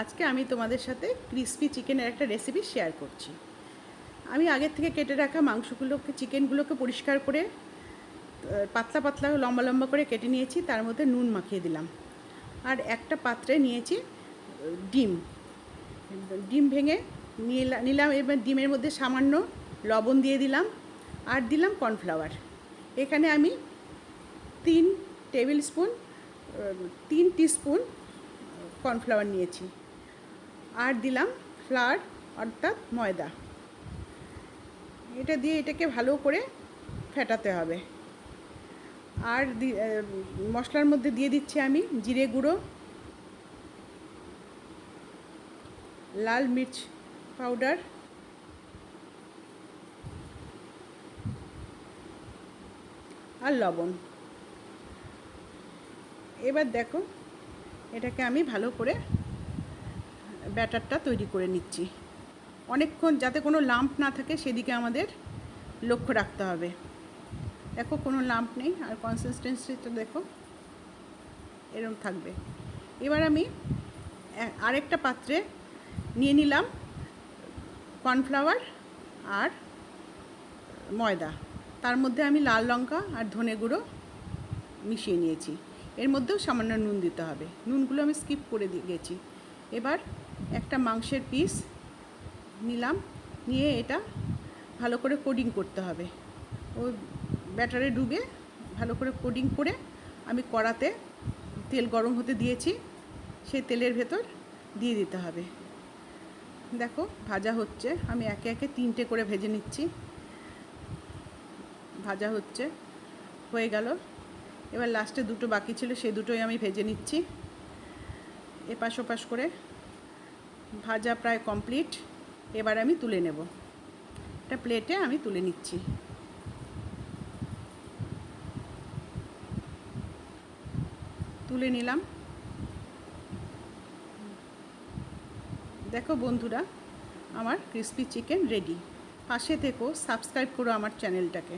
আজকে আমি তোমাদের সাথে ক্রিসপি চিকেনের একটা রেসিপি শেয়ার করছি। আমি আগের থেকে কেটে রাখা চিকেনগুলোকে পরিষ্কার করে পাতলা পাতলা লম্বা লম্বা করে কেটে নিয়েছি। তার মধ্যে নুন মাখিয়ে দিলাম। আর একটা পাত্রে নিয়েছি ডিম ডিম ভেঙে নিলাম। এবার ডিমের মধ্যে সামান্য লবণ দিয়ে দিলাম আর দিলাম কর্নফ্লাওয়ার। এখানে আমি 3 টিস্পুন কর্নফ্লাওয়ার নিয়েছি আর দিলাম ফ্লাওয়ার অর্থাৎ ময়দা। এটা দিয়ে এটাকে ভালো করে ফেটাতে হবে। আর মশলার মধ্যে দিয়ে দিচ্ছি আমি জিরে গুঁড়ো, লাল মির্চ পাউডার, আর লবণ। এবার দেখো, এটাকে আমি ভালো করে ব্যাটারটা তৈরি করে নিচ্ছি। অনেকক্ষণ যাতে কোনো লাম্প না থাকে সেদিকে আমাদের লক্ষ্য রাখতে হবে। দেখো কোনো লাম্প নেই, আর কনসিস্টেন্সিটা দেখো এরকম থাকবে। এবার আমি আরেকটা পাত্রে নিয়ে নিলাম কর্নফ্লাওয়ার আর ময়দা। তার মধ্যে আমি লাল লঙ্কা আর ধনে গুঁড়ো মিশিয়ে নিয়েছি। এর মধ্যেও সামান্য নুন দিতে হবে, নুনগুলো আমি স্কিপ করে গেছি। এবার একটা মাংসের পিস নিলাম, নিয়ে এটা ভালো করে কোডিং করতে হবে। ওই ব্যাটারে ডুবে ভালো করে কোডিং করে আমি কড়াতে তেল গরম হতে দিয়েছি, সেই তেলের ভেতর দিয়ে দিতে হবে। দেখো ভাজা হচ্ছে, আমি একে একে 3টে করে ভেজে নিচ্ছি। ভাজা হচ্ছে, হয়ে গেল। এবার লাস্টে 2টো বাকি ছিল, সেই 2টোই আমি ভেজে নিচ্ছি এপাশ ওপাশ করে। ভাজা প্রায় কমপ্লিট। এবার আমি তুলে নেব, একটা প্লেটে আমি তুলে নিচ্ছি। তুলে নিলাম। দেখো বন্ধুরা, আমার ক্রিসপি চিকেন রেডি। পাশে থেকো, সাবস্ক্রাইব করো আমার চ্যানেলটাকে।